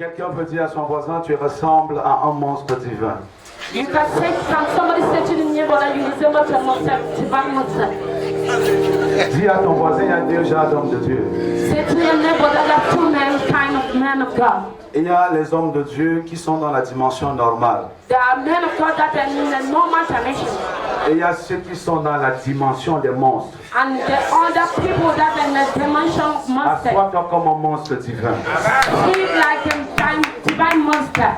quelqu'un peut dire à son voisin, tu ressembles à un monstre divin. You can say, somebody said to the neighbor that you resemble to a monster, divine monster. Dis à ton voisin, il y a deux genres d'hommes de Dieu. Say to your neighbor that there are two kind of men of God. Il y a les hommes de Dieu qui sont dans la dimension normale. There are men of God that are in the normal dimension. Et il y a ceux qui sont dans la dimension des monstres. And the other people that are in the dimension monster. Assois-toi comme un monstre divin. He's like a divine monster.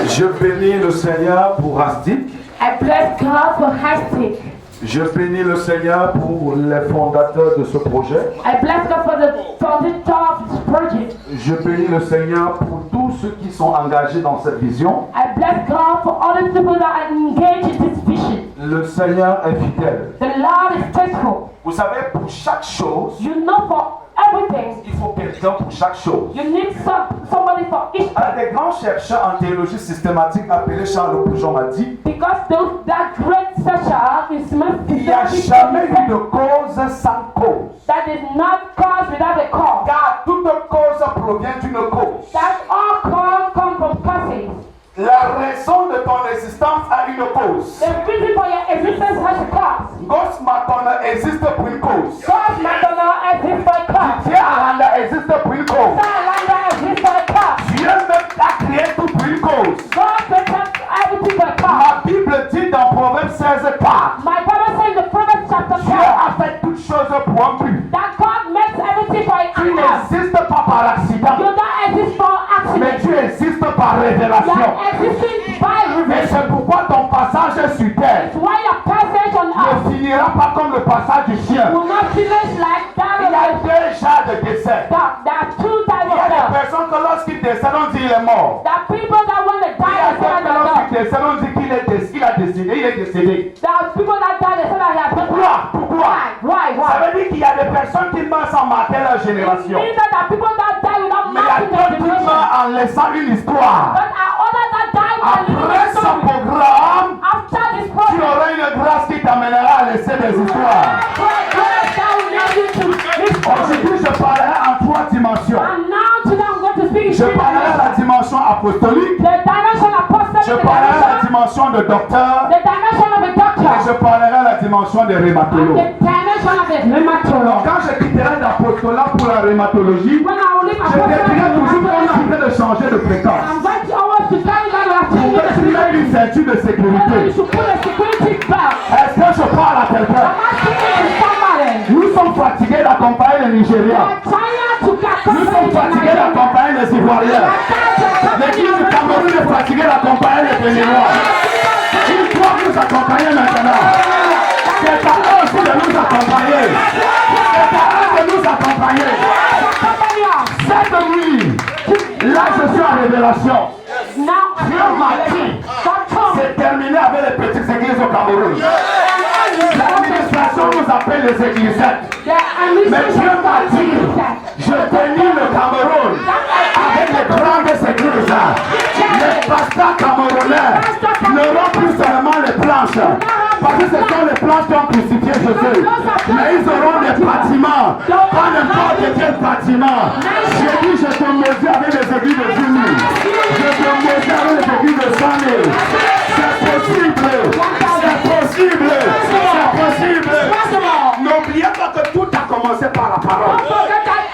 Je bénis le Seigneur pour Astic. I bless God for Hastic. Je bénis le Seigneur pour les fondateurs de ce projet. I bless God for the founder of this project. Je bénis le Seigneur pour tous ceux qui sont engagés dans cette vision. I bless God for all the people that are engaged in this vision. Le Seigneur est fidèle. The Lord is faithful. Vous savez, pour chaque chose, You know for everything, il faut quelqu'un pour chaque chose. you need somebody for each thing. Un des grands chercheurs en théologie systématique appelé Charles Poujon m'a dit, Because that great searcher is il n'y a jamais eu de cause sans cause. that is not caused without a cause. Car toute cause provient d'une cause. That all cause come from causes. La raison de ton existence a une cause. The reason for your existence has a cause. Gos Macdonald existe pour une cause. God McDonald exists for a cause. Dieu Aranda existe pour une cause. Sarah exists for a cause. Dieu même a créé tout pour une cause. God created everything for a cause. La Bible dit dans Proverbe 16:4, My Bible says in the Proverbs chapter Dieu 4 a fait toutes choses pour un but. that God makes everything for a Tu cause. n'existes pas par accident, You don't exist for mais accident. tu existes par You révélation. are existing by Et revelation. c'est pourquoi ton passage sur terre Why your passage on earth ne finira pas comme le passage du chien. will not finish like that Il y of a a deux genres de décès. dog. There are two types Il y a of des death. personnes que lorsqu'ils décèdent, on dit il est mort. There are people that when they Il y die, a they say that d'autres they're lorsqu'ils dead. décèdent, on dit qu'il a décédé, il est décédé. There are people that die, they say that they are dead. Pourquoi? Why? Ça veut dire qu'il y a des personnes qui meurent sans marquer leur It génération. means that there are people that die without Mais il y a marking d'autres their qui generation. meurent en laissant une histoire. But there are others that die by living Après a ce story. programme, After this tu program, auras une grâce qui t'amènera à laisser des histoires. that will lead you to this story. Aujourd'hui, je parlerai en trois dimensions. And now today I'm going to speak in Je three parlerai de la dimensions. dimension apostolique. The dimension apostolic, Je the parlerai de la dimension, dimension de docteur. the dimension of a Et doctor, je parlerai de la dimension des and rhumatologues. the dimension of a rheumatologist. Quand je quitterai l'apostolat pour la rhumatologie, When I will leave je te dirai toujours qu'on est en apostolic, train de changer de fréquence. I'm going to always to tell you that we are Pour changing que the tu aies une frequency. ceinture de And you sécurité. should put a security belt. Est-ce que je parle à quelqu'un? Am I speaking to somebody? Nous sommes fatigués d'accompagner les We Nigériens. are tired to get Nous sommes fatigués d'accompagner les Ivoiriens. L'église du Cameroun est fatiguée d'accompagner les Béninois. Il doit nous accompagner maintenant. C'est à eux aussi de nous accompagner. C'est à eux de nous accompagner. Cette nuit, là je suis en révélation. Dieu m'a dit, c'est terminé avec les petites églises au Cameroun. L'administration nous appelle les églisettes. Mais Dieu m'a dit, je bénis le Cameroun avec les grandes églises. Les pasteurs camerounais n'auront plus seulement les planches, parce que ce sont les planches qui ont crucifié Jésus. Mais ils auront des bâtiments, pas n'importe quel bâtiment. J'ai dit, je te maudis avec les églises de 10 000. Je te maudis avec les églises de 100 000. C'est possible. C'est possible. C'est possible. N'oubliez pas que tout a commencé par la parole.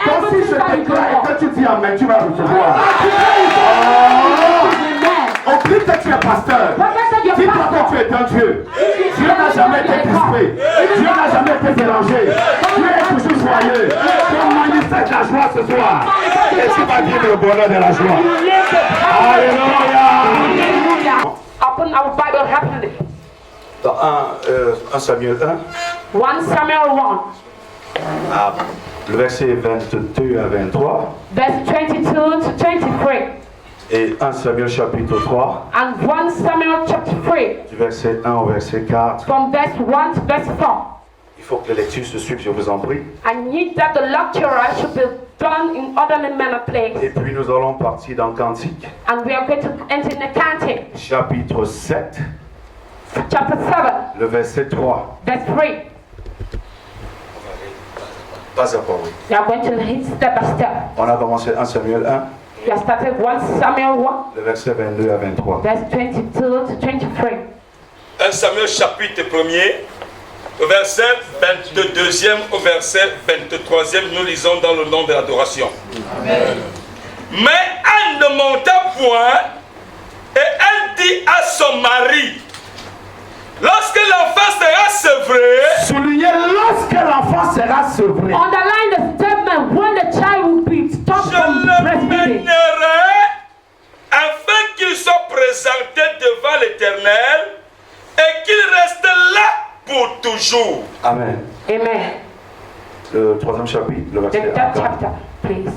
Donc si je déclare et que tu dis amen, tu vas recevoir. Oublie que tu es pasteur. Dis-toi que tu es un Dieu. Dieu n'a jamais été crispé. Dieu n'a jamais été dérangé. Dieu est toujours joyeux. Donc manifeste la joie ce soir. Et tu vas vivre le bonheur de la joie. Alléluia. Open our Bible happily. Dans 1 Samuel 1, 1 Samuel 1, le verset 22 à 23. verse 22 to 23. Et 1 Samuel chapitre 3, And 1 Samuel chapter 3, du verset 1 au verset 4. from verse 1 to verse 4. Il faut que les lectures se suivent, je vous en prie. I need that the lecturer should be done in orderly manner, Et please. puis nous allons partir dans Cantique, And we are going to enter in the cantic, chapitre 7, chapter 7, le verset 3. verse 3. Pas à pas, oui. We are going to hit step by step. On a commencé 1 Samuel 1. We have started 1 Samuel 1, le verset 22 à 23. verse 22 to 23. 1 Samuel chapitre 1er, au verset 22e au verset 23e, nous lisons dans le nom de l'adoration. Mais elle ne monta point et elle dit à son mari, lorsque l'enfant sera sevré, Soulignez lorsque l'enfant sera sevré. Underline the statement when the child will be stopped je from le breastfeeding. mènerai afin qu'il soit présenté devant l'Éternel et qu'il reste là pour toujours. Amen. Amen. Le 3e chapitre, le The verset 1. third chapter, please.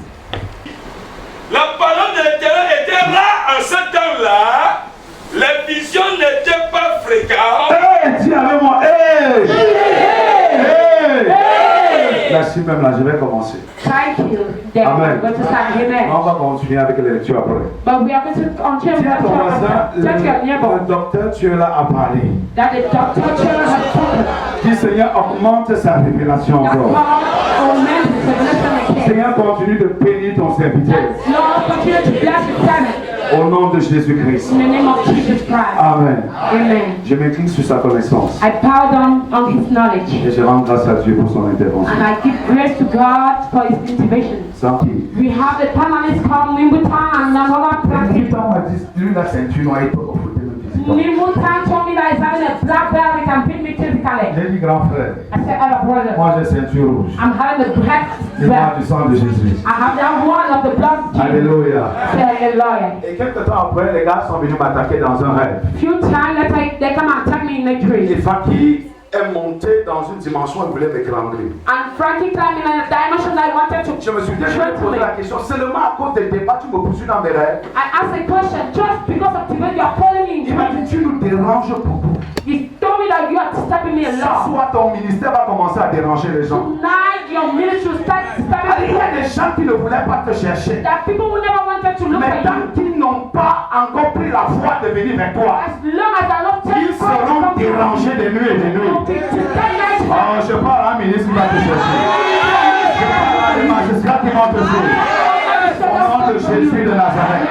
La parole de l'Éternel était là en ce temps-là. Les visions n'étaient pas fréquentes. Dis avec moi, hey! Merci même là, je vais commencer. Thank you. Then Amen. we're going to start. Amen. On va continuer avec les lectures après. But we are going to continue with Dis à ton voisin, the chapter. Touch your le neighbor. docteur, tu es là à parler. That the doctor children have spoken. Dis Seigneur, augmente sa révélation That encore. God augments the revelation again. Seigneur, continue de bénir ton serviteur. That Lord continue to bless the servant Au nom de Jésus-Christ. in the name of Jesus Christ. Amen. Amen. Je m'incline sur sa connaissance. I bow down on his knowledge. Et je rends grâce à Dieu pour son intervention. And I give grace to God for his intervention. Sans qui? We have the permanent called Nimbutan and another practice. Temps m'a dit, lui la ceinture noire, il peut confronter le physiquement. Nimbutan told me that he's having a black belt, he can beat me physically. J'ai dit grand frère, I said, oh brother, moi j'ai ceinture rouge. I'm having the black C'est moi belt. du sang de Jésus. I have that one of the blood. Alléluia. Hallelujah. Et quelques temps après, les gars sont venus m'attaquer dans un rêve. Few times later, they come and attack me in a dream. Et Faki est monté dans une dimension, il voulait m'étrangler. And Frankie climbed in a dimension that I wanted to Je me suis déjà posé la question, seulement à cause des débats, tu me poursuis dans mes rêves. I asked a question just because of the way you are calling me in Il m'a dream. dit, tu nous déranges beaucoup. He told me that you are disturbing me a Ce lot. soir, ton ministère va commencer à déranger les gens. Tonight, your ministry will start Il disturbing y a people. des gens qui ne voulaient pas te chercher. That people who never wanted to look Mais at tant you. qu'ils n'ont pas encore pris la foi de venir vers toi, As long as I don't take ils seront dérangés de nuit et de nuit. Oh, je parle à un ministre qui va te chercher. Je parle à des magistrats qui vont te suivre. Au nom de Jésus de Nazareth.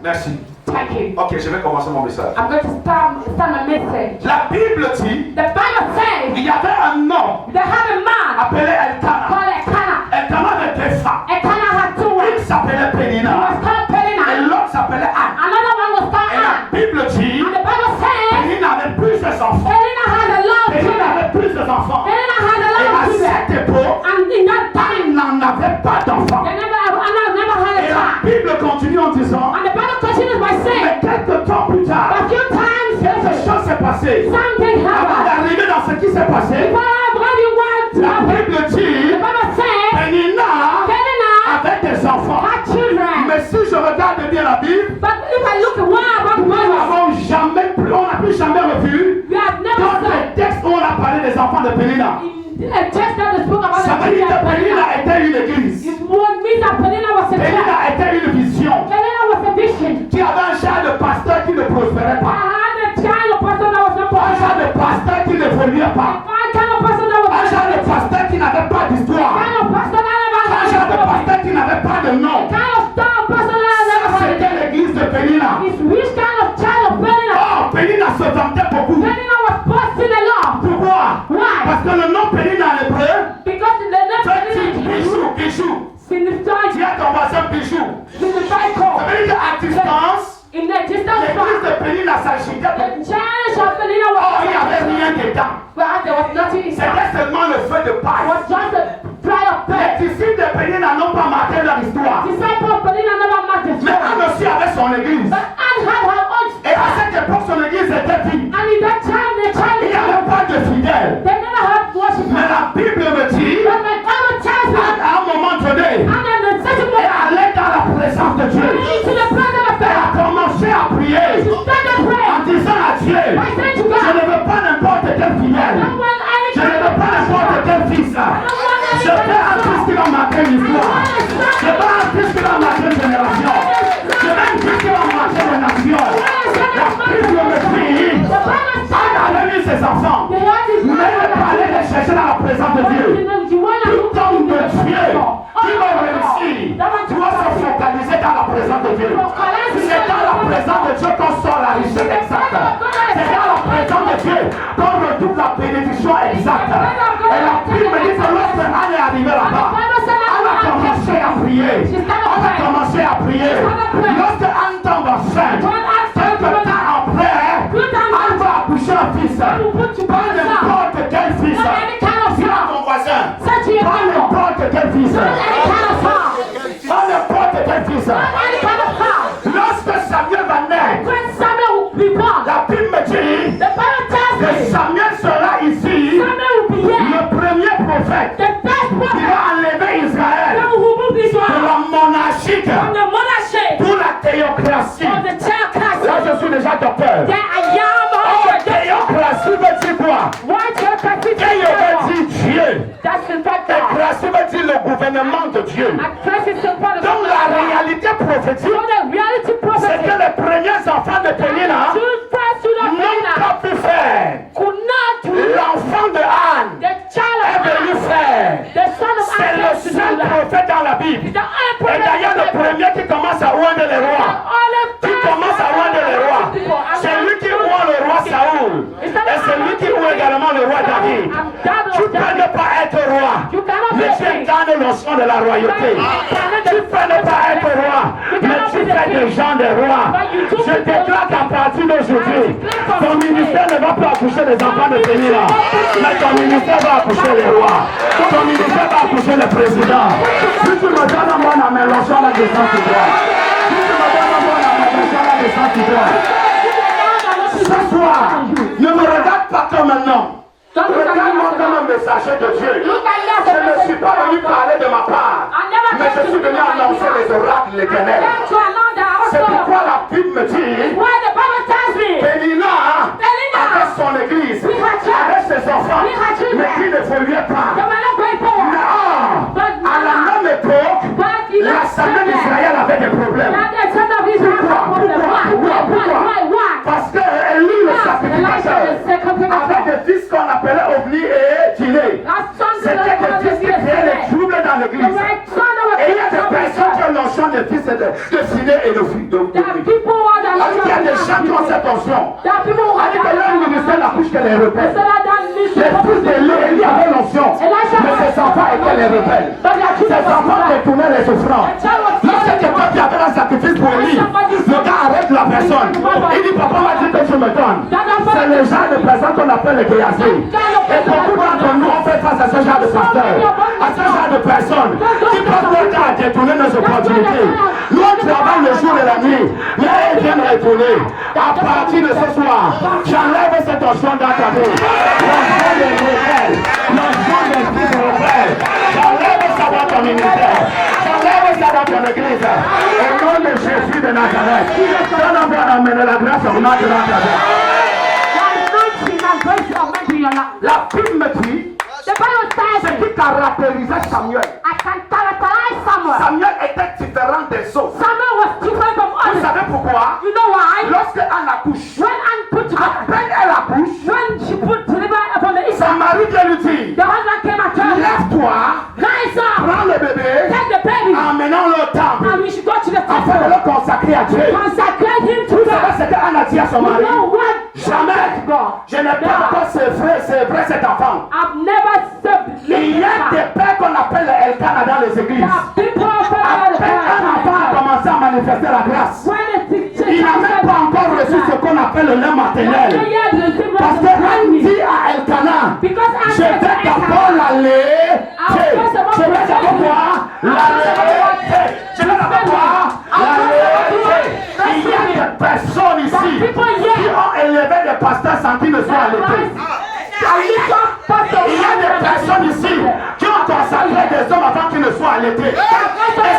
Merci. Thank you. Ok, je vais commencer mon message. I'm going to start my message. La Bible dit, The Bible says il y avait un homme they had a man appelé Elkana. called Elkanah. Elkana avait deux femmes. Elkanah had two Une wives. s'appelait He Pénina was called et Peninnah. l'autre s'appelait Anne. Another one was called Et la Anne. Bible dit, And the Bible says Pénina avait plusieurs enfants. Peninnah had a lot of Pénina children. avait plusieurs enfants. Peninnah had a Et lot à of children. cette époque, And in that time, Anne n'en avait pas d'enfants. Anna never had a Et la child. Bible continue en disant, And the Bible continues by mais saying, quelques temps plus tard, a few times quelque later, chose s'est passé. something Avant happened. d'arriver dans ce qui s'est passé, When you want to la happen, Bible the dit, Bible says, Pénina Peninnah avait des enfants. had children. Mais si je regarde bien la Bible, But if I look at what about nous Bible, n'avons jamais plus, on n'a plus jamais revu we have never dans seen les textes où on a parlé des enfants de Pénina. a text that spoke about Ça the veut dire que children of Pénina Peninnah. était une église. It would mean that Peninnah was a Pénina child. était une vision Peninnah was a vision. qui avait un genre de pasteur qui ne prospérait I pas. had a child of person that was not Un genre popular. de pasteur qui n'évoluait pas. I kind of person that was Un genre de pasteur qui n'avait pas d'histoire. kind of person that never Un had genre de a pasteur qui n'avait pas de nom. kind of star person that never had C'était l'église de Pénina. It's which kind of child of Peninnah? Oh, Pénina se vantait beaucoup. Peninnah was boasting a lot. Pourquoi? Why? Parce que le nom Pénina en hébreu, Because the name c'est Peninnah bijou, bijou. signifies Dis à ton voisin bijou. call. Ça veut dire qu'à distance, In the distance l'église past, de Pénina s'agitait the beaucoup. church of Peninnah Oh, was il n'y avait rien dedans. well, there was nothing inside. C'était seulement le feu de It paille. was just a prayer of Les prayer. disciples de Pénina n'ont pas marqué leur histoire. Disciple of Peninnah never met his Mais Anne aussi avait son église. But Anne had her own Et à cette époque, son église était vide. and in that time the child Il n'y avait pas de fidèles. they never had worship. Mais la Bible me dit, But my Bible tells me à un moment donné, and then the second elle one allait dans la présence de Dieu. into the presence of Elle a God. commencé à prier She started en praying. disant à Dieu, I said to je God, ne veux pas n'importe quel fidèle. I want any Je ne veux pas n'importe quel fils. Je veux un fils qui va marquer l'histoire. Je veux un fils qui va marquer une génération. Je veux un fils qui va marquer une nation. La Bible me dit, Anne avait mis ses enfants, mais elle parlait de chercher dans la présence de Dieu. Tout homme de Dieu qui va réussir doit se Dieu. Donc la réalité prophétique, c'est que les premiers enfants de Pénina n'ont pas pu faire. L'enfant de Anne est venu faire. C'est le seul prophète dans la Bible. Et d'ailleurs, le premier qui commence à oindre les rois, c'est lui qui oint le roi Saoul. Et c'est lui qui oint également le roi David. Tu peux ne pas être roi, mais tu incarnes l'onction de la royauté. Tu peux ne pas être roi, mais tu fais des gens des rois. Je déclare qu'à partir d'aujourd'hui, ton ministère ne va pas accoucher les enfants de Pénina, mais ton ministère va accoucher les rois. Ton ministère va accoucher le président. Si tu me donnes à moi la main, l'onction la descente qui doit. Si tu me donnes à moi la main, l'onction la descente qui doit. Ce soir, ne me regarde pas comme un homme. Regarde-moi comme un messager de Dieu. Je ne suis pas venu parler de ma part, mais je suis venu annoncer les oracles de l'Éternel. C'est pourquoi la Bible me dit, Pénina avec son église, avec ses enfants, mais qui ne évoluait pas. Mais à la même époque, l'Assemblée d'Israël avait des problèmes. Pourquoi? Parce qu'Élie, le sacrificateur, avait des fils qu'on appelait Ovni et Tiné. C'était des fils qui créaient les troubles dans l'église. Et il y a des personnes qui ont l'onction des fils de Tiné et de Ovni. Il y a des gens qui ont cette onction. Avec leur ministère la couche que les rebelles. Les fils d'Élie avaient l'onction, mais ses enfants étaient les rebelles. Ses enfants détournaient les offrandes. Lorsque quelqu'un qui avait un sacrifice pour Élie, le gars arrête la personne. Il dit, papa m'a dit que tu me donnes. C'est le genre de personnes qu'on appelle les Géasi. Et beaucoup d'entre nous, on fait face à ce genre de pasteurs, à ce genre de personnes qui peuvent leur temps à détourner nos opportunités. Nous, on travaille le jour et la nuit, mais ils viennent retourner. À partir de ce soir, j'enlève cette onction dans ta vie. L'onction des rebelles, l'onction des fils rebelles. J'enlève ça dans ton ministère. J'enlève ça dans ton église. Au nom de Jésus de Nazareth, donne-moi d'amener la grâce au nom de Nazareth. La Bible me dit ce qui caractérisait Samuel. Samuel était différent des autres. Vous savez pourquoi? Lorsque Anne accouche, à peine elle accouche, son mari vient lui dire, lève-toi, prends le bébé, emmenons-le au temple, afin de le consacrer à Dieu. Vous savez ce qu'Anne a dit à son mari? Jamais, je n'ai pas encore sévré cet enfant. Il y a des pères qu'on appelle les Elkana dans les églises. Après un enfant a commencé à manifester la grâce, il n'a même pas encore reçu ce qu'on appelle le lait maternel. Parce qu'elle dit à Elkana, je vais d'abord l'allaiter. Je vais d'abord voir l'allaiter. Je vais d'abord voir l'allaiter. Il y a des personnes ici qui ont élevé des pasteurs sans qu'ils ne soient allaités. Il y a des personnes ici qui ont consacré des hommes avant qu'ils ne soient allaités. Et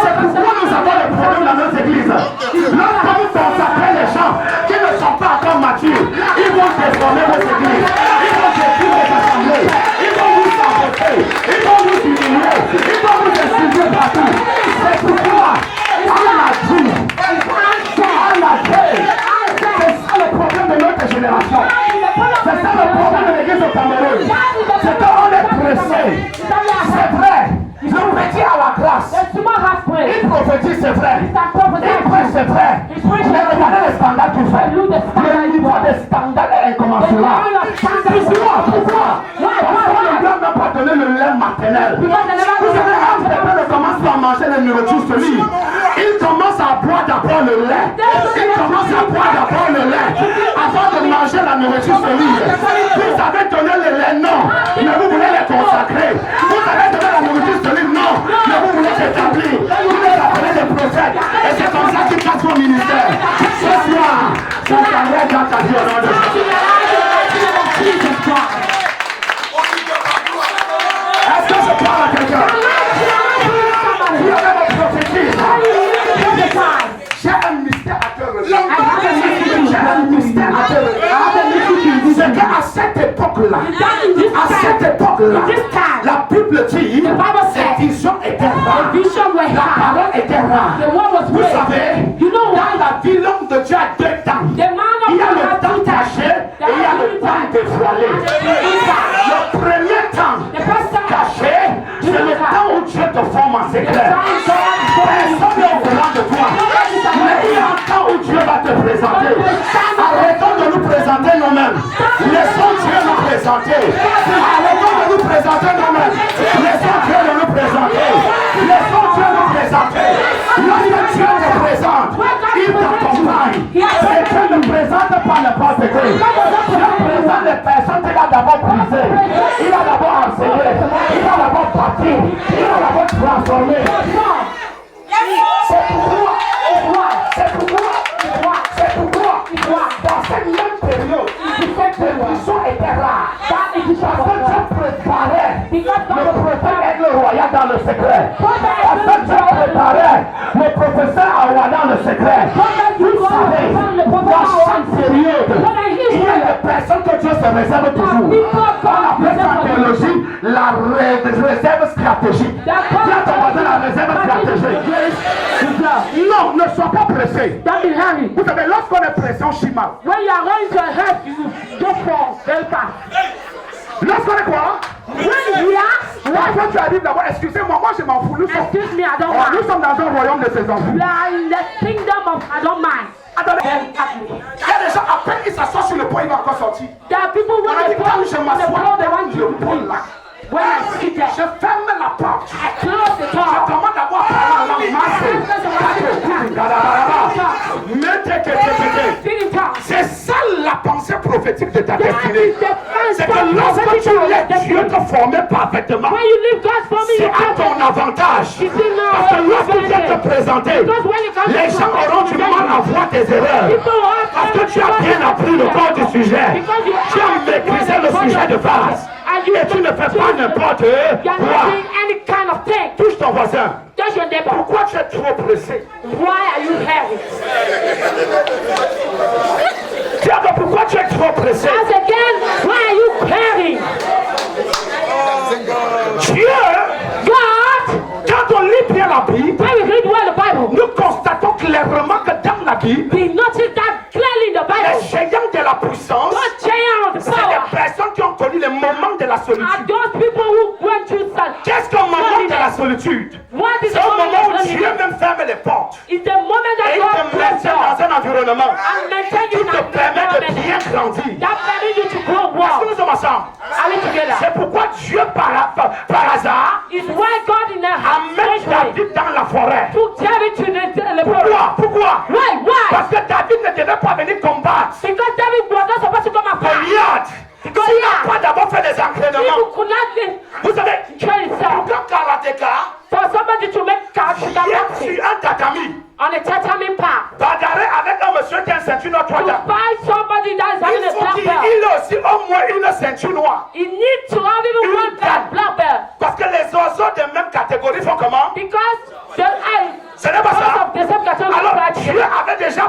c'est pourquoi nous avons des problèmes dans nos églises. Lorsque vous consacrez les gens qui ne sont pas encore matures, ils vont déformer vos églises. Ils vont détruire les assemblées. Ils vont vous saboter. Ils vont vous humilier. Ils vont vous insulter partout. C'est pourquoi on a dit, c'est ça le problème de notre génération. C'est ça le problème de l'église au Cameroun. C'est qu'on est pressé. C'est vrai. Le petit a la grâce. Il prophétise, c'est vrai. Il prêche, c'est vrai. Mais regardez les scandales qu'il fait. Le niveau des scandales est incommensurable. Pourquoi? Parce qu'on ne doit même pas donner le lait maternel. Vous savez, un bébé ne commence pas à manger les nourritures solides. Il commence à boire d'abord le lait. Il commence à boire d'abord le lait avant de manger la nourriture solide. Vous avez donné le lait, non, mais vous voulez les consacrer. Vous avez donné la nourriture solide, non, mais vous voulez l'établir. Vous les appelez des prophètes. Et c'est comme ça qu'ils cassent vos ministères. Ce soir, ça s'arrête dans ta vie au nom de Jésus. Est-ce que je parle à quelqu'un? Vous avez votre prophétie. J'ai un mystère à te révéler. J'ai un mystère à te révéler. C'est qu'à cette époque-là, la Bible dit, cette vision était rare. The vision were La high. parole était rare. The word was Vous great. savez, You know dans why? la vie, l'homme de Dieu a deux temps. The man of Il y a God le has temps two times. caché et il y a le temps dévoilé. Le premier temps The first time. caché, c'est le temps où Dieu te forme en secret. Personne n'est au courant de toi. Mais il y a un temps où Dieu va te présenter. Arrêtons de nous présenter nous-mêmes. Laissons Dieu nous présenter. Arrêtons de nous présenter nous-mêmes. Laissons Dieu nous présenter. Laissons Dieu nous présenter. Lorsque Dieu te présente, il t'accompagne. Et Dieu ne présente pas n'importe qui. Dieu présente les personnes qu'il a d'abord brisées. Il a d'abord enseigné. Il a d'abord bâti. Il a d'abord transformé. C'est pourquoi, dans cette même période, cette émission était rare. Parce que Dieu préparait le prophète aigle royal dans le secret. Parce que Dieu préparait le professeur Awa dans le secret. Vous savez, dans chaque période, il y a des personnes que Dieu se réserve toujours. On appelle ça en théologie la réserve stratégique. Dis à ton voisin la réserve stratégique. Non, ne sois pas pressé. Don't be hurry. Vous savez, lorsqu'on est pressé, on chie mal. When you are going to help, you just fall very fast. Lorsqu'on est quoi? When we are, Lorsque tu arrives d'abord, excusez-moi, moi je m'en fous. Nous sommes, excuse me, I don't nous mind. sommes dans un royaume de ses enfants. We are in the kingdom of I don't mind. Attendez, Very ugly. il y a des gens, à peine ils s'assoient sur le pont, il va encore sortir. There are people On a when dit, they quand fall je on the m'assois floor, they dans want le you to pont breathe. là, When I sit there, je ferme la porte. I close the Je door. commence d'abord à parler en langue Speak in tongues. C'est ça la pensée prophétique de ta That destinée. is the first C'est que step lorsque prophetic tu of your laisses Dieu destiny. te former parfaitement, When you leave God's forming, c'est you à ton avantage. You see now, Parce que lorsque Dieu te présenter, Because when you come les to gens God, auront du mal à voir tes erreurs. Parce que tu as bien appris le corps du sujet. Tu as maîtrisé le sujet de base. Et tu ne fais pas n'importe You are not quoi. doing any kind of thing. Touche ton voisin. Touch your neighbor. Pourquoi tu es trop pressé? Why are you heavy? Tiens, pourquoi tu es trop pressé? Once again, why are you heavy? Dieu, God, quand on lit bien la Bible, when we read well the Bible, nous constatons clairement que dans la Bible, we notice that clearly in the les Bible. géants de la puissance, God giant of c'est power des personnes qui ont connu les moments de la are solitude. those people who went through such. Qu'est-ce qu'un moment de la solitude? What is C'est the un moment moment où of Dieu loneliness? même ferme les portes It's the moment et that il God te closes maintient doors dans un environnement and maintain qui you in te an permet de environment bien grandir. that permit you to grow Est-ce que well. nous sommes ensemble? Are we together? C'est pourquoi Dieu par hasard It's why God in a amène strange way David dans la forêt. took David to the Pourquoi? Pourquoi? Why? Parce que David ne devait pas venir combattre Because David was not supposed to come and fight. Goliath. Il n'a pas d'abord fait des entraînements. People could not live, Vous savez, train himself. pour qu'un karatéka For somebody to make vienne boxing sur un tatami, on a tatami path, bagarrer avec un monsieur qui a une ceinture noire, to trois dames, fight somebody that is having il a faut black qu'il belt, ait aussi au moins une ceinture noire. he needs to have even Une one dame. black belt. Parce que les oiseaux de même catégorie font comment? Because the Ce n'est pas ça. of the same category Alors fight Dieu together. avait déjà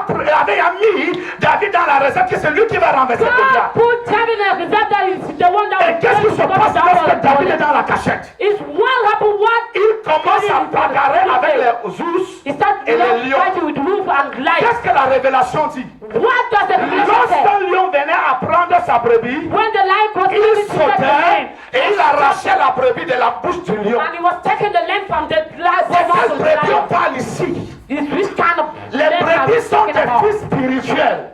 mis David dans la réserve que c'est lui qui va renverser God Goliath. put David in a result that is the one that Et will qu'est-ce qui se passe lorsque David est dans la cachette? It's what happened, what Il commence à bagarrer avec les ours he started et les lions. fighting with wolf and lion. Qu'est-ce que la révélation dit? What does the revelation say? Lorsqu'un lion venait à prendre sa brebis, When the lion was il coming to take the sautait lamb, et il arrachait la brebis de la bouche du lion. and he was taking the lamb from the last C'est quelle of the brebis on lion. parle ici? This kind of Les lamb are we brebis sont talking des about? fils spirituels.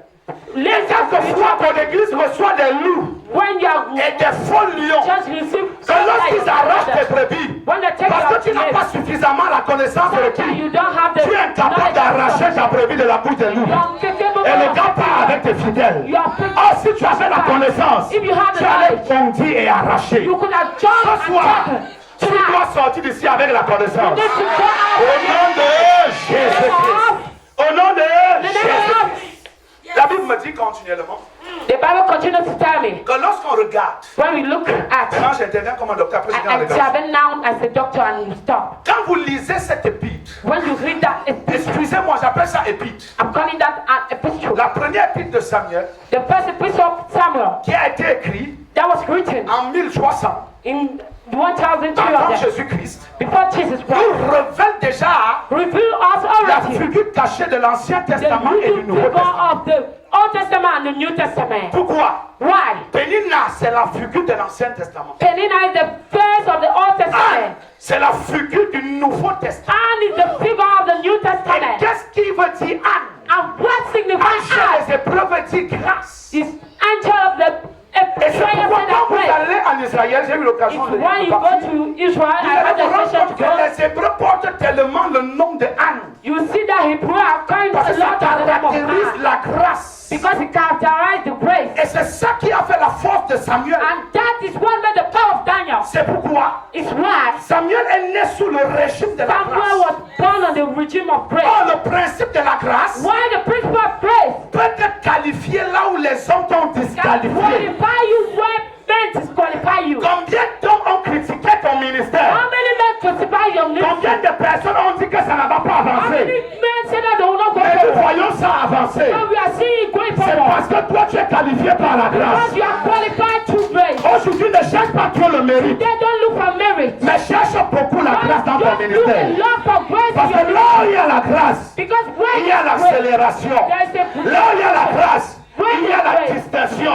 Et Lambs are quelquefois, ton église reçoit des loups when you are et des faux lions. just receive C'est lorsqu'ils arrachent tes brebis, when they take parce que tu your n'as pas lamb, suffisamment la connaissance requise, you don't have the tu es incapable d'arracher ta brebis de la bouche des loups. Et le gars part avec tes fidèles. Oh, si tu avais la connaissance, If you have the tu allais knowledge, bondir et arracher. you could have jumped Ce and soir, taken. tu dois sortir d'ici avec la connaissance. This is what Au nom de Jésus-Christ. Au nom de Jésus-Christ. La Bible me dit continuellement The Bible continues to tell me que lorsqu'on regarde, when we look at quand j'interviens comme un docteur président I de examine now as a doctor and you stop. quand vous lisez cette épître, When you read that epistle, excusez-moi, j'appelle ça épître. I'm calling that an epistle. La première épître de Samuel, The first epistle of Samuel qui a été écrite that was written en 1300, in 1,000 avant children Jésus-Christ, before Jesus nous Christ. révèle déjà Reveal us la already figure cachée de l'Ancien the Testament et du little Nouveau figure Testament. of the Old Testament and the New Testament. Pourquoi? Why? Pénina, c'est la figure de l'Ancien Testament. Penina is the face of the Old Anne, Testament. c'est la figure du Nouveau Testament. Anne is the figure of the New Et Testament. qu'est-ce qui veut dire Anne? And what signifies Ange Anne? des épreuves dit grâce. Is angel of the Et c'est prayer pourquoi and quand vous prayer. allez en Israël, j'ai eu l'occasion de If when you go partir, to Israel, vous I had allez the vous rendre occasion compte to que go. les Hébreux portent tellement le nom de Anne. You see that Hebrew are kind Parce a que ça lot of the name of caractérise Anne. la grâce. Because it characterized the grace. Et c'est ça qui a fait la force de Samuel. And that is what made the power of Daniel. C'est pourquoi It's why Samuel est né sous le régime de la Samuel grâce. was born on the regime of grace. Or, le principe de la grâce Why the principle of grace peut te qualifier là où les hommes t'ont can disqualifié. qualify you where men disqualify you. Combien d'hommes ont critiqué ton ministère? How many men crucify your ministry? Combien de personnes ont dit que ça ne va pas How many avancer? men say that they will not go Mais nous forward? voyons ça avancer. But we are seeing it going C'est forward. parce que toi tu es qualifié par la grâce. Because you are qualified through grace. Aujourd'hui, ne cherche pas trop le mérite, They don't look for merit. mais cherche beaucoup la grâce dans ton Don't look a ministère. lot for grace Parce in que your là où il y a la grâce, because grace il y a is grace. l'accélération. There is a Là où il y a la grâce, il y a la distinction.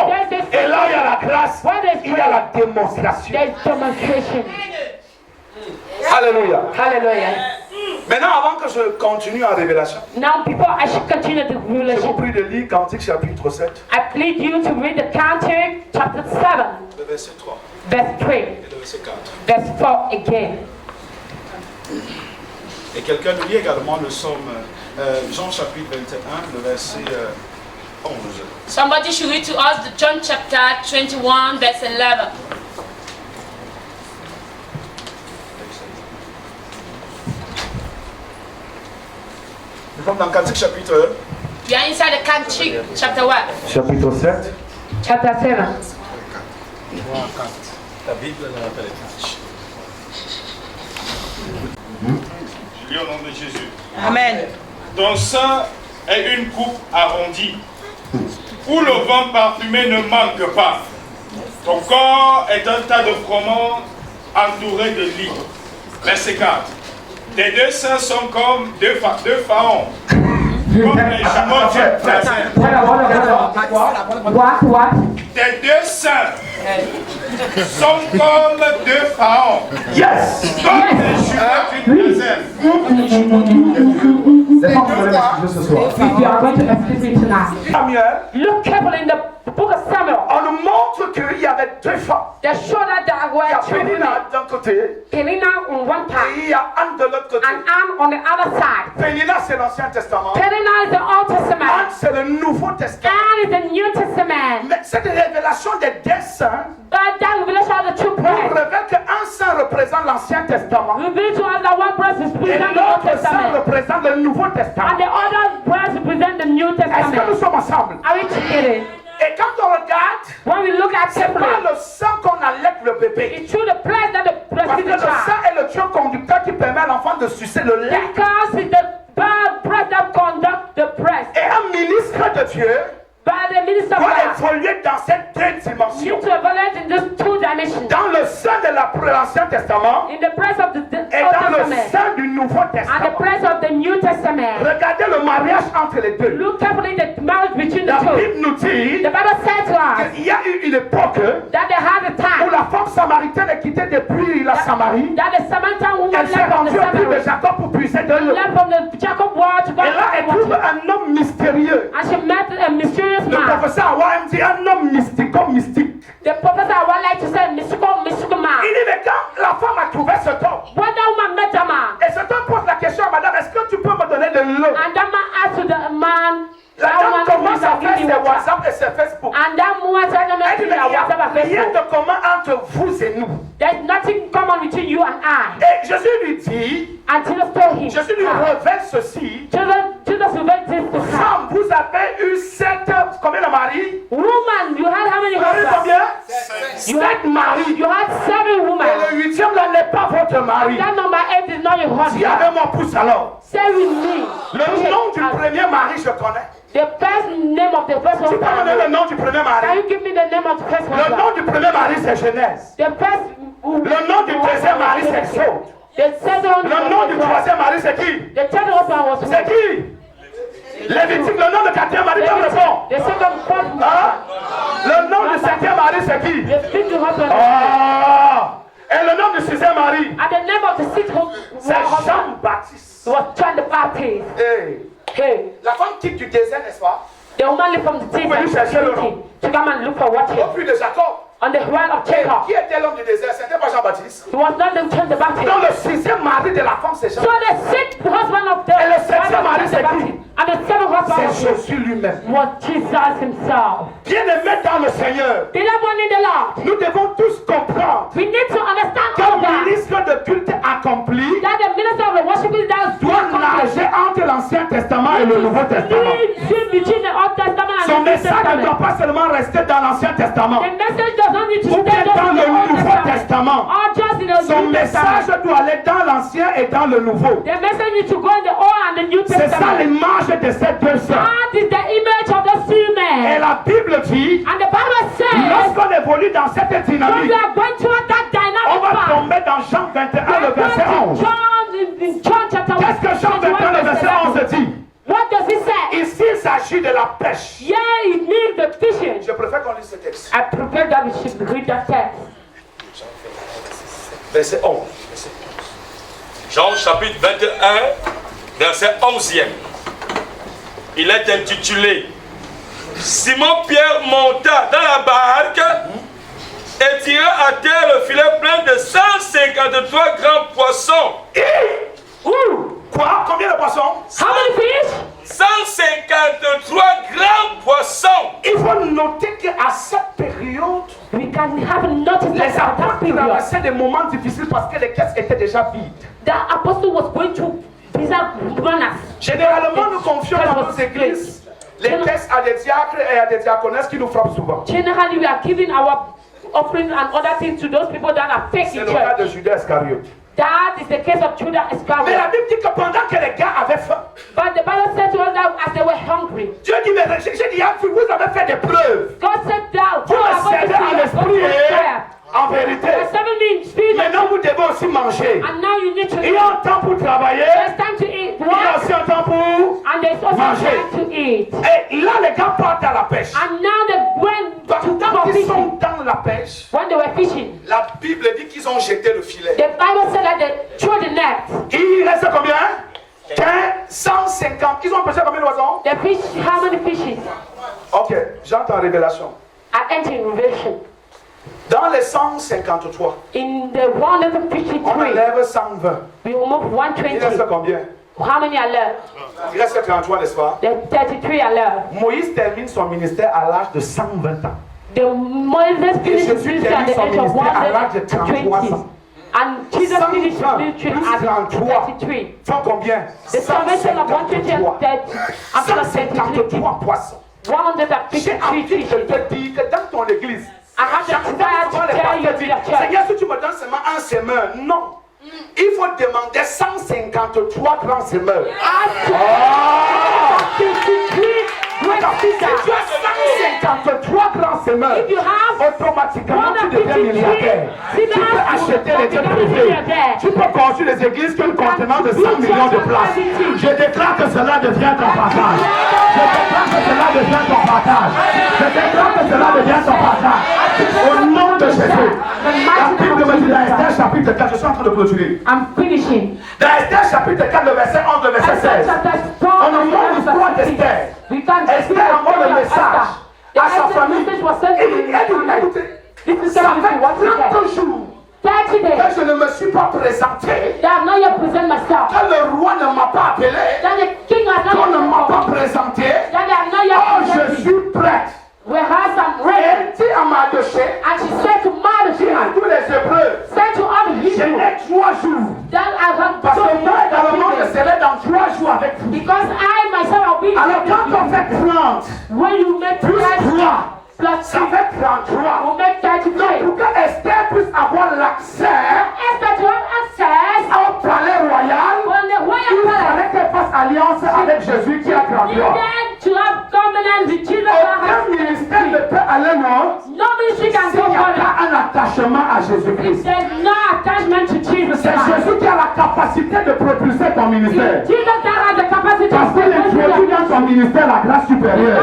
Et là où il y a la grâce, il y a la démonstration. there is demonstration. Alléluia. Hallelujah. Maintenant, avant que je continue en révélation, Now, before I should continue the je vous revelation, prie de lire Cantique chapitre 7, I plead you to read the Cantic chapter 7, le verset 3 verse 3, et le verset 4. verse 4 again. Et quelqu'un nous lit également le psaume Jean chapitre 21, le verset 11. Somebody should read to us the John chapter 21, verse 11. Nous sommes dans Cantique chapitre We are inside the Cantic chapter what? chapitre 7. Chapter 7. La Bible n'a pas les fiches. Je lis au nom de Jésus. Amen. Ton sein est une coupe arrondie, où le vin parfumé ne manque pas. Ton corps est un tas de froment entouré de lits. Verset 4. Tes deux seins sont comme deux pharaons, comme les jumeaux du placenta. What? Tes deux seins sont comme deux pharaons, Yes! comme les jumeaux du placenta. C'est pas mon message ce soir. If you are going to explain it tonight, Samuel, look carefully in the book of Samuel. on nous montre qu'il y avait deux femmes. They show that there Il y were a two women. Pénina d'un côté Penina on one et side il y a Anne de l'autre côté. and Anne on the other side. Pénina, c'est l'Ancien Testament. Penina is the Old Anne, Testament. c'est le Nouveau Testament. Anne is the New Testament. Mais cette révélation des dessins But that revelation of the two nous prayers révèle qu'un sein représente l'Ancien Testament reveal to us that one breast is et present the Old l'autre sein Testament représente le Nouveau Testament. and the other breast represent the New Est-ce que nous Testament. sommes ensemble? Are we together? Et quand on regarde, When we look at c'est pas carefully, le sang qu'on allait le bébé. it's through the place that the Parce breast que is le the child. sang est le tuyau conducteur qui permet à l'enfant de sucer le lait. Because it's the breast that conduct the breast. Et un ministre de Dieu By the minister of doit God, évoluer dans cette deux need dimensions. to evaluate in these two dimensions. Dans le sein de l'Ancien Testament In the place of the et Old dans le Testament sein du Nouveau and the Testament. place of the New Testament. Regardez le mariage entre les deux. Look carefully at the marriage between the La two. Bible nous dit The Bible said to us qu'il y a eu une époque that they had a où time la femme samaritaine est quittée depuis la Samarie. that the Samaritan woman Elle s'est left from the rendue au puits de Samaritan, Jacob pour puiser de l'eau. left from the Jacob well to go Et là, elle to trouve water. un homme mystérieux. And she met a mysterious Le man. professeur Awam dit un homme mystique. The professor I would like to say mystical man. Il dit, mais quand la femme a trouvé cet homme, When that woman met a man, et cet homme pose la question à madame, est-ce que tu peux me donner de l'eau? and that man asked to the man, La that dame woman commence à give faire me ses water. WhatsApp et ses Facebook. And that woman said, no, Elle dit, mais no, WhatsApp and il y a rien Facebook. de commun entre vous et nous. There's nothing common between you and I. Et Jésus lui dit, And Jesus told him, Jésus lui révèle ceci. Jesus revealed this to her. Femme, vous avez eu 7, combien de maris? Woman, you had how many Vous avez eu husbands? combien? You had 7 maris. You had 7 Et women. le 8e là n'est pas votre mari. That number 8 is not your S'il y husband. avait mon pouce alors. Say with me. Le nom du premier mari, je connais. The first name of the first Tu peux me donner husband. le nom du premier Can mari? you give me the name of the first Le husband? nom du premier mari, c'est Genèse. The first Le nom du deuxième mari, c'est Saul. Le nom du troisième mari, c'est qui? C'est qui? Lévitique, le nom du quatrième mari, qui répond? Hein? Le nom du cinquième mari, c'est qui? Ah! Et le nom du sixième mari? C'est Jean-Baptiste. Hey. La femme quitte du désert, n'est-ce pas? The woman left from the desert to come and look for water. Au puits de Jacob. On the well of Jacob. Qui était l'homme du désert? C'était pas Jean-Baptiste. He was not the John the Baptist. Donc le sixième mari de la femme, c'est Jean. So the sixth husband of the Et le septième mari, c'est qui? And the seventh husband C'est Jésus lui-même. was Jesus himself. Bien-aimé dans le Seigneur, Beloved one in the Lord, nous devons tous comprendre we need to understand que all le that. ministre de culte accompli That the minister of the worship is that doit nager entre l'Ancien Testament et le Nouveau Testament. between the Old Testament and Son the New message ne doit Testament. pas seulement rester dans l'Ancien Testament, The message does not need to ou stay bien just dans in le the Old Nouveau Testament. Or just in the Son New message Testament. doit aller dans l'Ancien et dans le Nouveau. The message needs to go in the Old and the New C'est ça Testament. l'image de ces deux sœurs. That is the image of the two Et men. la Bible dit, And the Bible says, lorsqu'on évolue dans cette when dynamique, we are going toward that on va dynamic path, tomber dans Jean 21, le verset 11. in John chapter 1. Qu'est-ce que Jean 21, le verset 11 dit? What does it say? Ici, il s'agit de la pêche. Yeah, it means the fishing. Je préfère qu'on lise ce texte. I prefer that we should read that text. Verset 11. Jean chapitre 21, verset 11e. Il est intitulé Simon-Pierre monta dans la barque et tira à terre le filet plein de 153 grands poissons. Quoi? Combien de poissons? How many fish? 153 grands poissons. Il faut noter qu'à cette période, We can have noticed les that at that apôtres period, traversaient des moments difficiles parce que les caisses étaient déjà vides. the apostle was going to bizarre manners. Généralement, nous confions dans nos églises les caisses à des diacres et à des diaconesses qui nous frappent souvent. Generally, we are giving our offering and other things to those people that are fake C'est in le cas church. de Judas Iscariote. That is the case of Judas Mais la Iscariot. Bible dit que pendant que les gars avaient faim, But the Bible said to us that as they were hungry, Dieu dit, mais j'ai dit, vous avez fait des preuves. God said that Vous you are me going servez to en see esprit et en vérité. The 7 mean spirit, Maintenant, vous devez aussi manger. and now you need to Il y eat. a un temps pour travailler. There's time to eat. Il y a What? aussi un temps pour... And there's also manger. time to eat. Et là, les gars partent à la pêche. And now they went Donc, to quand for ils fishing. sont dans la pêche, When they were fishing, la Bible dit qu'ils ont jeté le filet. the Bible said that they threw the net. Il reste combien? 150. Ils ont pêché combien de poissons? The fish, how many fishes? Ok, j'entends en révélation. I enter in Revelation. Dans les 153, In the 153, on enlève 120. we remove Il reste 120. combien? How many are left? Il reste 33, n'est-ce pas? The 33 are left. Moïse termine son ministère à l'âge de 120 ans. The Moses finished his Jésus ministry at termine the son age of ministère à l'âge de 33 120. ans. And Jesus finished his 120 ministry plus at 33. 33. Font combien? The salvation of 123 after 33. 153 poissons. J'ai 153 envie de fishes. te dire que dans ton église, I have the desire to tell you to your church. Seigneur, si tu me donnes seulement un semeur, non. Il faut demander 153 grands semeurs. Ask to 53 great Si tu fishers. as 153 grands semeurs, If you have automatiquement tu deviens 153 milliardaire. Tu peux acheter les jets privés. Tu peux construire des églises qui ont contenant de 100 millions de places. Je déclare que cela devient ton partage. Je déclare que cela devient ton partage. Je déclare que cela devient ton partage. Au nom de Jésus. La Bible me dit dans Esther chapitre 4, je suis en train de clôturer. I'm finishing. Dans Esther chapitre 4, le verset 11, le verset 16. On nous montre l'histoire d'Esther. We can Esther envoie le message à sa famille. Et il a dit, écoutez, ça fait 30 jours 30 days. que je ne me suis pas présenté, That I have not yet presented myself. que le roi ne m'a pas appelé, That the king has not qu'on ne m'a yet pas come. présenté. That I have not Oh, yet je presented. suis prête. Whereas I'm Et ready. elle dit à Mardochée, And she said to dit Mardochée, à tous les Hébreux, said to all the je Hebrews, n'ai 3 jours. that I have Parce que moi également, je told serai dans 3 jours avec vous. because I myself will be Alors quand on with fait 30, you. When you make plus 3, plus Ça 2 fait 33. will make 33. Donc, pour que Esther puisse avoir l'accès Esther to have access au palais royal, on the il royal palace. fallait qu'elle fasse alliance avec Jésus qui a 33. Needed to have covenant with Jesus. Aucun ministère ne peut aller loin No ministry can s'il go n'y a further. pas un attachement à Jésus-Christ. There's no attachment to Jesus C'est Christ. Jésus qui a la capacité de propulser ton ministère. Jesus that has the capacity Parce qu'il introduit dans son ministère la grâce supérieure.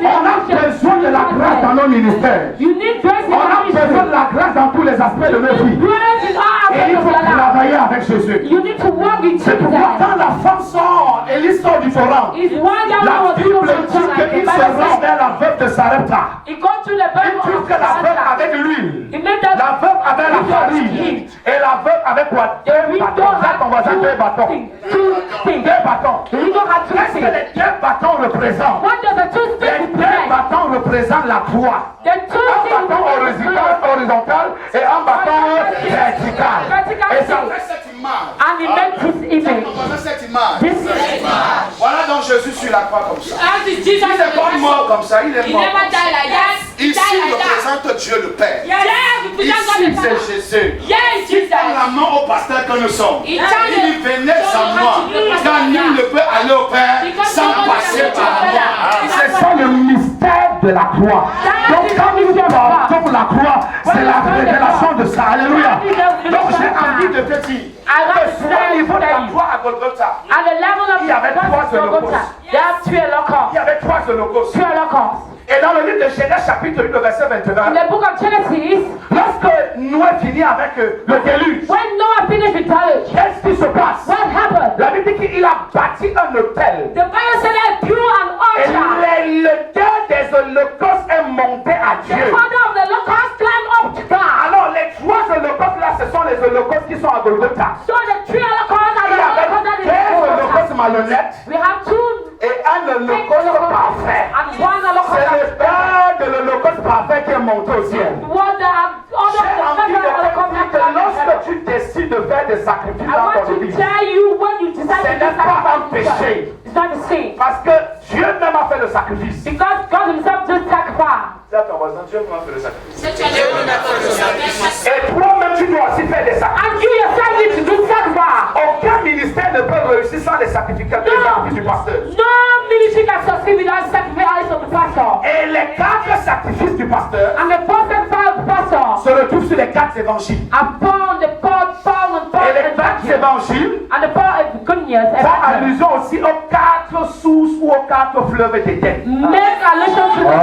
On a besoin de la grâce dans nos ministères. You need grace in On a your besoin de ministry. la grâce dans tous les aspects de nos vies. Grace in all Et il aspects of faut your life. travailler avec Jésus. You need to walk with C'est pourquoi Jesus. quand la femme sort, Élie sort du torrent. It's why that La one was Bible doing dit qu'il se rend vers la veuve de Sarepta. He go to the Il Bible trouve of que la veuve Sarah. avec l'huile. He made that La veuve avait la farine. Et la veuve avec quoi? the Deux widow bâtons. Là, ton voisin, deux had bâtons. two things. Deux bâtons. The widow had two Qu'est-ce que things. les deux bâtons représentent? What does the two Les things deux represent? bâtons représentent la croix. The two Un things bâton horizontal et un bâton vertical. Et ça fait cette image. and he made this image. Ça fait cette image. This image. Voilà donc Jésus sur la croix comme ça. As is Il Jesus n'est pas mort comme ça, il est He mort. never died like that. He Ici, died il like that. représente Dieu le Père. Yeah, we present God Ici, the c'est Father. Jésus. Yeah, it's Jesus. Donne la main au pasteur que nous sommes. Il Il tient dit venez sans moi, car nul ne peut aller au Père sans passer par moi. C'est ça le mystère de la croix. Donc quand nous portons la croix, c'est la révélation de ça. Alléluia. Donc j'ai envie de te dire que au niveau de la croix à Golgotha, At the level of Il y avait the trois Golgotha, there are three il holocaust. y avait trois holocaustes. Three holocaust. Et dans le livre de Genèse chapitre 8, le verset 21, In the book of Genesis, lorsque Noé finit avec le déluge, when Noah finished with marriage, qu'est-ce qui se passe? what happened? La Bible dit qu'il a bâti un hôtel. The Bible said that he built an Et altar. l'odeur des holocaustes est montée à The Dieu. father of the holocaust climbed up to God. Alors les trois holocaustes là, ce sont les holocaustes qui sont à Golgotha. So the three holocausts are Il the y avait holocaust that is 15 in Golgotha. holocaustes malhonnêtes We have two et un holocauste parfait. and one holocaust. C'est l'odeur de l'holocauste parfait qui est monté au ciel. What the other J'ai envie de te holocaust dire que lorsque tu décides de faire des sacrifices I dans want ton to église, tell you when you decide ce to do n'est pas un sacrifice. péché. It's not a sin. Parce que Dieu même a fait le sacrifice. Because God himself did sacrifice. Dis à ton voisin, Dieu même a fait le sacrifice. Such a name. Et toi-même, tu dois aussi faire des sacrifices. And you yourself need to do sacrifice. Aucun ministère ne peut réussir sans les sacrifices du pasteur. No ministry can succeed without sacrifice of the pastor. Et les 4 sacrifices du pasteur And the first sacrifice of the pastor se retrouvent sur les 4 évangiles. upon the Paul Et les 4 évangiles and the Paul of good news font allusion aussi aux 4 sources ou aux 4 fleuves d'Éden. make allusion to the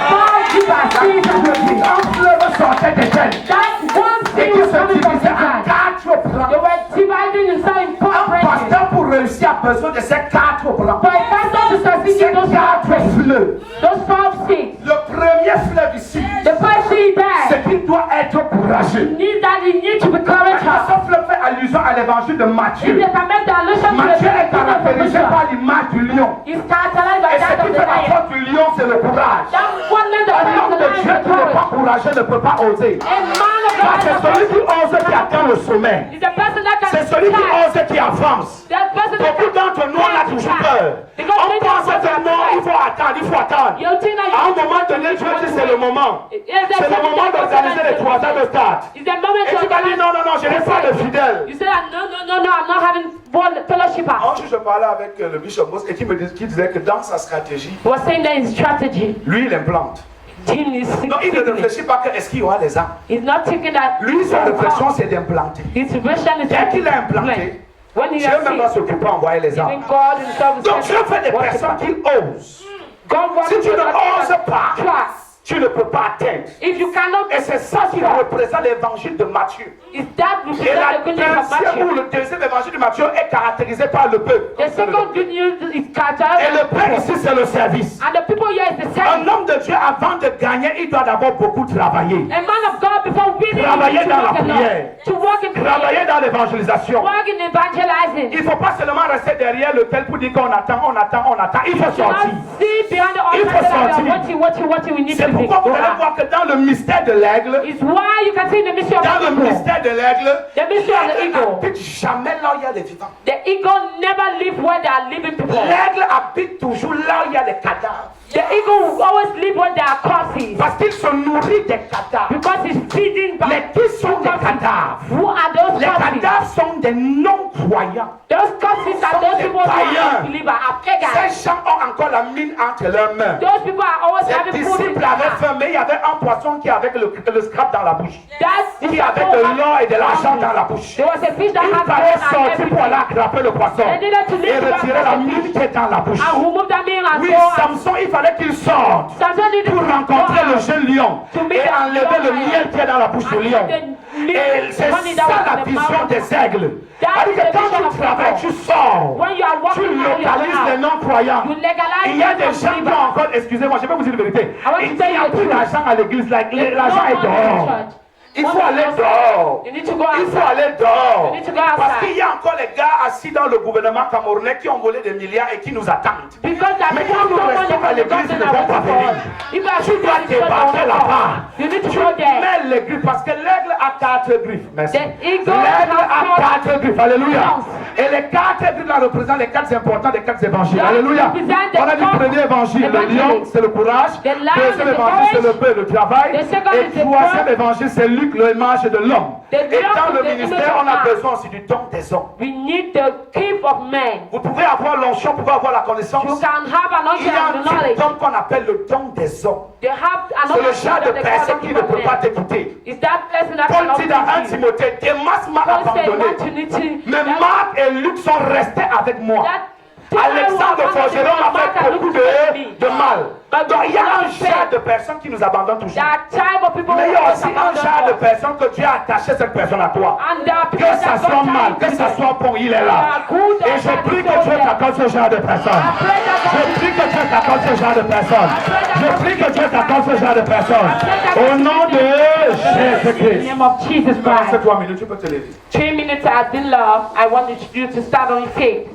Paul rivers, seas and rivers. Un fleuve sortait d'Éden That one et thing qui was se coming from divisait en Satan. 4 branches. They were dividing themselves in four Un branches. pasteur pour réussir a besoin de ces 4 branches. For a pastor to succeed Ces in those 4 fleuves. those 12 seeds, Le premier fleuve ici, the first seed there c'est qu'il doit être courageux. needs that he needs to be courageous. Ce fleuve fait allusion à l'évangile de If Matthieu. they can make the allusion to the Matthieu est caractérisé Bible, par l'image du lion. is characterized by Et ce that of qui the fait la lion. force du lion, c'est le courage. That one man that Un has homme the de Dieu lion qui n'est pas courage. courageux ne peut pas oser. A man of Car God c'est celui qui ose qui atteint le sommet. is the person that can C'est celui qui strive. ose qui avance. That person that Beaucoup d'entre nous, on a toujours peur. On pense que non, il faut attendre, il faut attendre. You think that À un you moment donné, Dieu dit c'est le moment. C'est le moment d'organiser les 3 ans de stade. Is the moment Et tu vas dire non, non, non, je n'ai pas de fidèle. You say that no, I'm not having one fellowship. Un jour, je parlais avec le bishop Moss et qui disait que dans sa stratégie, He was saying that his strategy, lui, il implante. Tim is Donc, il ne réfléchit pas que est-ce qu'il y aura les âmes. He's not thinking that. Lui, sa réflexion, c'est d'implanter. His vision is Dès qu'il a implanté, when he Dieu has même va s'occuper d'envoyer les âmes. even God himself is Donc, Dieu fait des personnes qui osent. God wants Si tu ne oses pas, trust. tu ne peux pas atteindre. If you cannot, Et c'est ça qui représente l'évangile de Matthieu. is that Et represent the good news of Matthew? le deuxième évangile de Matthieu est caractérisé par le peuple. The second good news is Et characterized. le peuple ici, c'est le service. And the people here is the Un same. homme de Dieu, avant de gagner, il doit d'abord beaucoup travailler. A man of God before winning, Travailler he needs dans la to work prière. alone. To work in prayer, Travailler dans l'évangélisation. work in evangelizing. Il ne faut pas seulement rester derrière l'autel pour dire qu'on attend, on attend, on attend. Il faut Do not sortir. sit behind the Il faut altar and sortir. say, what we need C'est to do. pourquoi vous allez voir que dans le mystère de l'aigle, It's why you can see in the mystery of dans the le eagle. mystère de l'aigle, The mystery of the l'aigle eagle. n'habite jamais là où il y a les vivants. The eagle never live where there are living people. L'aigle habite toujours là où il y a les cadavres. The eagle will always live where there are corpses. Parce qu'il se nourrit des cadavres. Because he's feeding by Qui sont des cadavres? Who are those Les corpses? cadavres sont des non-croyants. Those corpses are those people who païens. are believers, are pagans. Ces gens ont encore la mine entre leurs mains. Those people are always Les having food in disciples their avaient mouth. faim, mais il y avait un poisson qui avait le scrap dans la bouche. Qui avait That's de l'or et de l'argent dans la bouche. There was a fish that Il had fallait gold and sortir pour aller everything. attraper le poisson They needed to et lift retirer up la the mine fish qui est dans la bouche. and remove that meal and Oui, go out. Samson, il fallait qu'il sorte Samson needed pour to rencontrer go le out jeune lion to meet et the enlever le lion miel qui est dans la bouche du and lion. the Et c'est honey ça that was la in the vision mouth. des aigles. That C'est-à-dire is que the quand vision tu of travailles, people. tu sors, When you are tu walking out, you localises les are out. non-croyants. You legalize Il y a des them gens from qui ont encore, excusez-moi, je vais vous dire la vérité. I want to Il tell n'y a you the plus truth. d'argent à l'église, There's l'argent no est money in dehors. church. Il faut aller dehors. You need to go Il faut outside. aller dehors. You need to go Parce outside. qu'il y a encore les gars assis dans le gouvernement camerounais qui ont volé des milliards et qui nous attendent. Because that Mais people quand nous don't want restons to à go to l'église, ils ne vont pas venir. If I Tu should dois go te battre là-bas. you need to Tu go there. mets les griffes parce que l'aigle a 4 griffes. Merci. The eagle L'aigle has a 4 griffes. Alléluia. Yes. Et les 4 griffes là représentent les 4 importants des 4 évangiles. That Alléluia. represent the On a dit four premier évangile, le lion, evangelists. c'est le courage. The lion Deuxième is the évangile, c'est le courage. paix et le travail. The second Et is the troisième birth. évangile, c'est Luc, l'image de l'homme. The Et dans birth le is the ministère, image on a of man. besoin aussi du don des hommes. We need the gift of men. Vous pouvez avoir l'onction, vous pouvez avoir la connaissance. You can have an Il y a unction un and knowledge. petit don qu'on appelle le don des hommes. They have an C'est le unction genre de that they personne call qui ne peut pas men. t'écouter. Is that person that Paul cannot dit dans 1 listen? Timothée, Démas m'a Paul said, abandonné. "Want unity." Mais That- Marc et Luc sont restés avec moi. that- Alexandre Forgeron m'a fait beaucoup de mal. Donc il y a un genre de personnes qui nous abandonnent toujours. There are type of people Mais il y who a aussi un abandon genre de us. personnes que Dieu a attaché cette personne à toi. And there are people Que ça that soit God mal, tied que to ça them. soit bon, il est là. Et je prie que Dieu t'accorde ce genre de personnes. Je prie que Dieu t'accorde ce genre de personnes. Je prie que Dieu t'accorde ce genre de personnes. Au nom de In the Jésus-Christ. name of Jesus Christ. C'est 3 minutes, tu peux te lever. 3 minutes has been love. I want you to start on your feet.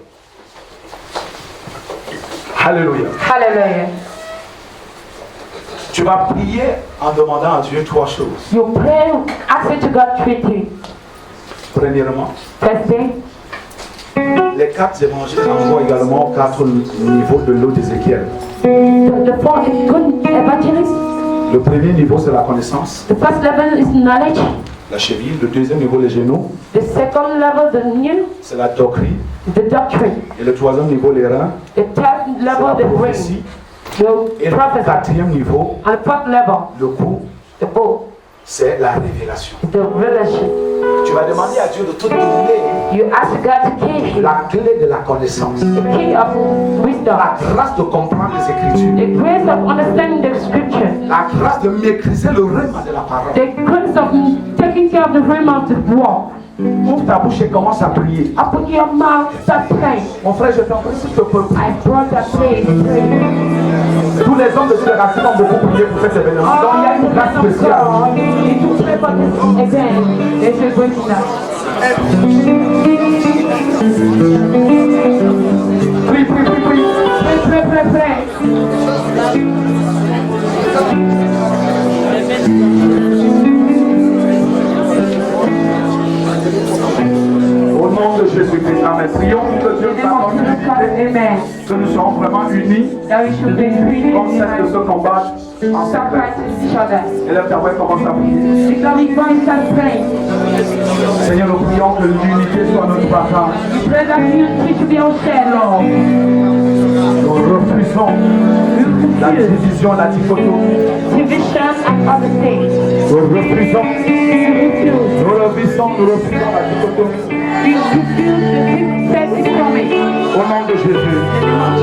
Alléluia. Hallelujah. Tu vas prier en demandant à Dieu 3 choses. You pray, ask to God 3 things. Premièrement, First thing, les 4 évangiles envoient également 4 niveaux de l'eau d'Ézéchiel. the four good evangelists. Le premier niveau, c'est la connaissance, The first level is knowledge. la cheville. Le deuxième niveau, les genoux, The second level, the knee, c'est la doctrine. the doctrine. Et le troisième niveau, les reins, The third c'est la level, the prophétie. ring. Et The le prophecy. quatrième niveau, And the fourth level, le cou, the bow, c'est la révélation. the revelation. Tu vas demander à Dieu de te donner You ask God to give you la clé de la connaissance, the key of wisdom, la grâce de comprendre les Écritures, the grace of understanding the scripture, la grâce de maîtriser le rhéma de la parole. the grace of taking care of the realm of the word. Ouvre ta bouche et commence à prier. Open your mouth, start praying. Mon frère, je t'en prie, s'il te plaît. I brought that praise. Tous les hommes de génération ont beaucoup prié pour cet événement. Donc il y a une grâce spéciale. Need to pray for this again. There's a great enough. Prie, prie, prie, prie. Pray. Au nom de Jésus-Christ, Amen. Prions pour que Dieu nous accorde une unité, Amen. que nous soyons vraiment unis, That we should be really comme celle de se combattre en start secret. fighting each other. Élève ta voix et commence à prier. Because we going to start praying. Seigneur, nous prions que l'unité soit notre partage. We pray that unity should be our share, Lord. Nous refusons la division, la dichotomie. Division and other things. Nous refusons, We nous refusons la dichotomie. refuse the things coming. Au nom de Jésus.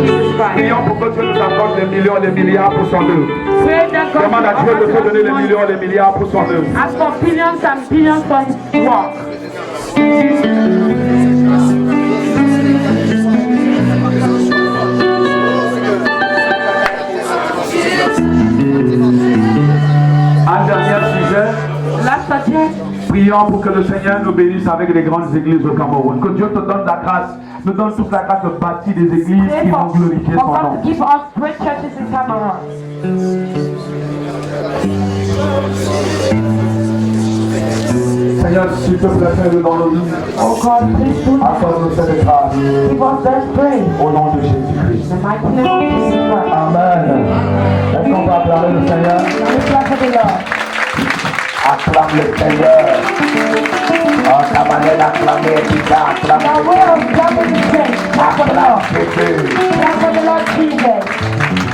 Jesus Christ. Prions pour que Dieu nous accorde des millions, des milliards pour son œuvre. Pray that God Demande à Dieu de te donner des will millions, des milliards pour son œuvre. ask for billions and billions for his work. Un dernier sujet. Last subject. Prions pour que le Seigneur nous bénisse avec les grandes églises au Cameroun. Que Dieu te donne la grâce, nous donne toute la grâce de bâtir des églises Pray qui vont for glorifier son God nom. to give us great churches in Cameroon. Seigneur, Seigneur, s'il te plaît, fais-le dans nos vies. Oh God, please do that. Accorde-nous cette grâce. Give us that grace. Au nom de Jésus-Christ. In the mighty name of Jesus Christ. Amen. Est-ce qu'on peut acclamer le Seigneur? Let me clap for the Lord. Acclame le Seigneur. Oh, ta manière d'acclamer est bizarre. Acclame Now le way Seigneur. of clapping is great. Clap for the Lord. Acclame Jésus. Clap for the Lord Jesus.